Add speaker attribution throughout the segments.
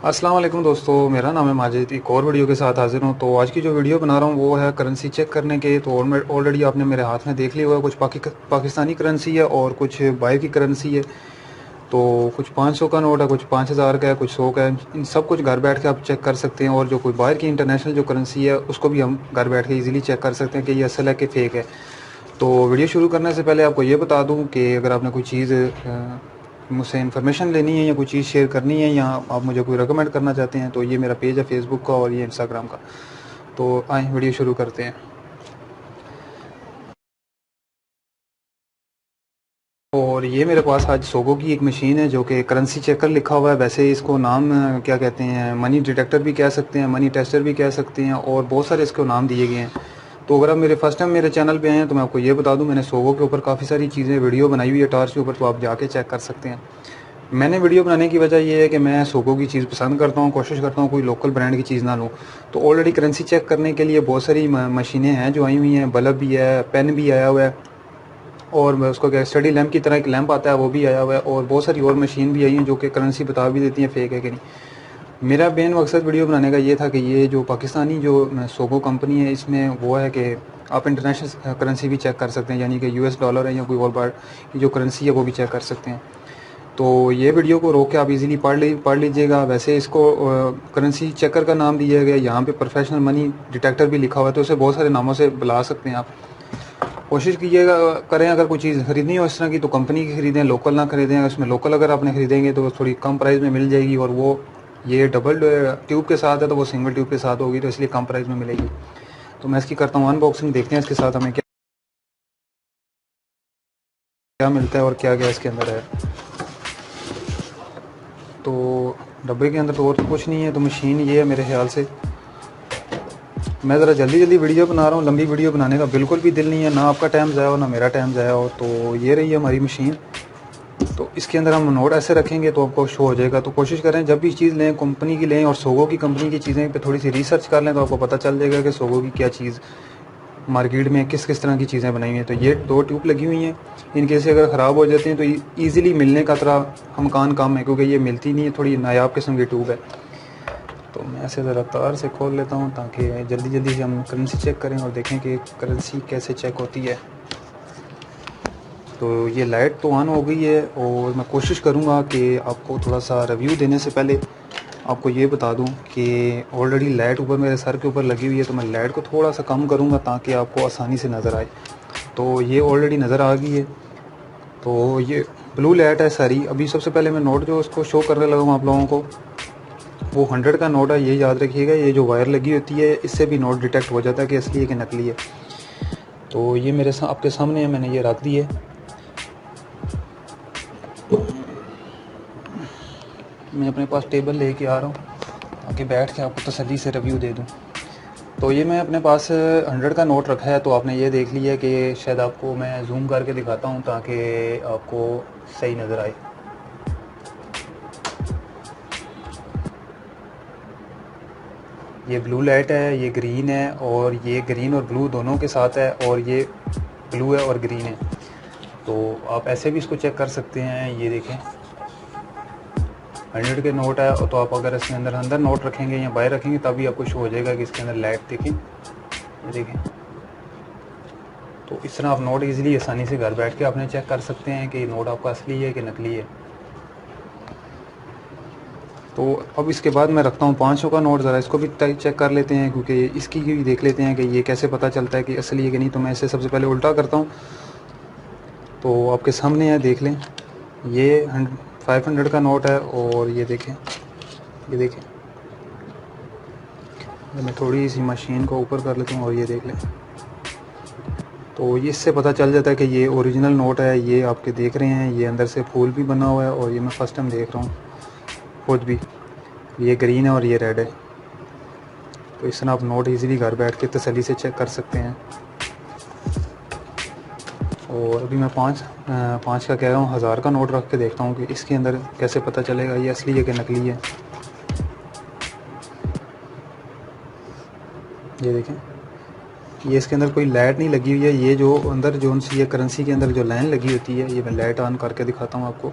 Speaker 1: अस्सलाम वालेकुम दोस्तों, मेरा नाम है माजिद। एक और वीडियो के साथ हाजिर हूँ। तो आज की जो वीडियो बना रहा हूँ वो है करेंसी चेक करने के। तो ऑलरेडी आपने मेरे हाथ में देख लिया हुआ है, कुछ पाकिस्तानी करेंसी है और कुछ बाहर की करेंसी है। तो कुछ 500 का नोट है, कुछ 5000 का है, कुछ 100 का है। इन सब कुछ घर बैठ के आप चेक कर सकते हैं। और जो कोई बाहर की इंटरनेशनल जो करेंसी है उसको भी हम घर बैठ के ईजिली चेक कर सकते हैं कि ये असल है कि फ़ेक है। तो वीडियो शुरू करने से पहले आपको ये बता दूं कि अगर आपने कोई चीज़ मुझसे इन्फॉर्मेशन लेनी है या कोई चीज़ शेयर करनी है या आप मुझे कोई रेकमेंड करना चाहते हैं तो ये मेरा पेज है फेसबुक का और ये इंस्टाग्राम का। तो आए वीडियो शुरू करते हैं। और ये मेरे पास आज सोगो की एक मशीन है जो कि करेंसी चेकर लिखा हुआ है। वैसे इसको नाम क्या कहते हैं, मनी डिटेक्टर भी कह सकते हैं, मनी टेस्टर भी कह सकते हैं और बहुत सारे इसको नाम दिए गए हैं। तो अगर आप मेरे फर्स्ट टाइम मेरे चैनल पे आए हैं तो मैं आपको ये बता दूं, मैंने सोगो के ऊपर काफ़ी सारी चीज़ें वीडियो बनाई हुई है टार्च के ऊपर, तो आप जाके चेक कर सकते हैं। मैंने वीडियो बनाने की वजह ये है कि मैं सोगो की चीज़ पसंद करता हूँ, कोशिश करता हूँ कोई लोकल ब्रांड की चीज़ ना लूँ। तो ऑलरेडी करेंसी चेक करने के लिए बहुत सारी मशीनें हैं जो आई हुई हैं। बल्ब भी है, पेन भी आया हुआ है और मैं उसको क्या स्टडी लैंप की तरह एक लैंप आता है वो भी आया हुआ है। और बहुत सारी और मशीन भी आई हैं जो कि करेंसी बता भी देती हैं फ़ेक है कि नहीं। मेरा मेन मकसद वीडियो बनाने का ये था कि ये जो पाकिस्तानी जो सोगो कंपनी है इसमें वो है कि आप इंटरनेशनल करेंसी भी चेक कर सकते हैं, यानी कि यूएस डॉलर है या कोई और बार जो करेंसी है वो भी चेक कर सकते हैं। तो ये वीडियो को रोक के आप इजीली पढ़ लीजिएगा। वैसे इसको करेंसी चेकर का नाम दिया गया, यहाँ पे प्रोफेशनल मनी डिटेक्टर भी लिखा हुआ है, तो इसे बहुत सारे नामों से बुला सकते हैं आप। कोशिश कीजिएगा करें अगर कोई चीज़ ख़रीदनी हो इस तरह की तो कंपनी की ख़रीदें, लोकल ना ख़रीदें। उसमें लोकल अगर आपने ख़रीदेंगे तो थोड़ी कम प्राइस में मिल जाएगी और वो ये डबल ट्यूब के साथ है तो वो सिंगल ट्यूब के साथ होगी, तो इसलिए कम प्राइस में मिलेगी। तो मैं इसकी करता हूँ अनबॉक्सिंग, देखते हैं इसके साथ हमें क्या क्या मिलता है और क्या क्या इसके अंदर है। तो डब्बे के अंदर तो और कुछ नहीं है। तो मशीन ये है मेरे ख्याल से। मैं ज़रा जल्दी जल्दी वीडियो बना रहा हूँ, लंबी वीडियो बनाने का बिल्कुल भी दिल नहीं है, ना आपका टाइम ज़ाया हो ना मेरा टाइम ज़ाया हो। तो ये रही है हमारी मशीन। तो इसके अंदर हम नोट ऐसे रखेंगे तो आपको शो हो जाएगा। तो कोशिश करें जब भी चीज़ लें कंपनी की लें और सोगो की कंपनी की चीज़ें पे थोड़ी सी रिसर्च कर लें तो आपको पता चल जाएगा कि सोगो की क्या चीज़ मार्केट में किस किस तरह की चीज़ें बनाई हुई हैं। तो ये 2 ट्यूब लगी हुई हैं, इनके से अगर ख़राब हो जाती हैं तो ईज़िली मिलने का तरह हमकान कम है क्योंकि ये मिलती नहीं है, थोड़ी नायाब किस्म की ट्यूब है। तो मैं ऐसे ज़रा तार से खोल लेता हूँ ताकि जल्दी जल्दी से हम करेंसी चेक करें और देखें कि करेंसी कैसे चेक होती है। तो ये लाइट तो ऑन हो गई है और मैं कोशिश करूँगा कि आपको थोड़ा सा रिव्यू देने से पहले आपको ये बता दूं कि ऑलरेडी लाइट ऊपर मेरे सर के ऊपर लगी हुई है। तो मैं लाइट को थोड़ा सा कम करूँगा ताकि आपको आसानी से नज़र आए। तो ये ऑलरेडी नज़र आ गई है। तो ये ब्लू लाइट है सारी। अभी सबसे पहले मैं नोट जो उसको शो करने लगा हूँ आप लोगों को, वो 100 का नोट है। ये याद रखिएगा, ये जो वायर लगी होती है इससे भी नोट डिटेक्ट हो जाता है कि असली है कि नकली है। तो ये मेरे आपके सामने है, मैंने ये रख दी है। मैं अपने पास टेबल लेके आ रहा हूँ ताकि बैठ के आपको तसल्ली से रिव्यू दे दूँ। तो ये मैं अपने पास 100 का नोट रखा है। तो आपने ये देख लिया कि शायद आपको मैं जूम करके दिखाता हूँ ताकि आपको सही नज़र आए। ये ब्लू लाइट है, ये ग्रीन है और ये ग्रीन और ब्लू दोनों के साथ है और ये ब्लू है और ग्रीन है। तो आप ऐसे भी इसको चेक कर सकते हैं। ये देखें 100 के नोट है तो आप अगर इसके अंदर नोट रखेंगे या बाहर रखेंगे तभी आपको शो हो जाएगा कि इसके अंदर लाइट देखें, ये देखें। तो इस तरह आप नोट इजीली आसानी से घर बैठ के आपने चेक कर सकते हैं कि नोट आपका असली है कि नकली है। तो अब इसके बाद मैं रखता हूँ 500 का नोट। ज़रा इसको भी चेक कर लेते हैं क्योंकि इसकी भी देख लेते हैं कि ये कैसे पता चलता है कि असली है कि नहीं। तो मैं इसे सबसे पहले उल्टा करता हूँ। तो आपके सामने है, देख लें। ये 500 का नोट है और ये देखें, ये देखें। मैं थोड़ी सी मशीन को ऊपर कर लेता हूँ और ये देख लें। तो ये इससे पता चल जाता है कि ये ओरिजिनल नोट है। ये आपके देख रहे हैं, ये अंदर से फूल भी बना हुआ है और ये मैं फ़र्स्ट टाइम देख रहा हूँ खुद भी। ये ग्रीन है और ये रेड है। तो इस तरह आप नोट इजीली घर बैठ के तसल्ली से चेक कर सकते हैं। और अभी मैं पाँच का कह रहा हूँ, 1000 का नोट रख के देखता हूँ कि इसके अंदर कैसे पता चलेगा ये असली है कि नकली है। ये देखें, ये इसके अंदर कोई लाइट नहीं लगी हुई है। ये जो अंदर जो सी ये करेंसी के अंदर जो लाइन लगी होती है, ये मैं लाइट ऑन करके दिखाता हूँ आपको।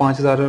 Speaker 1: 5000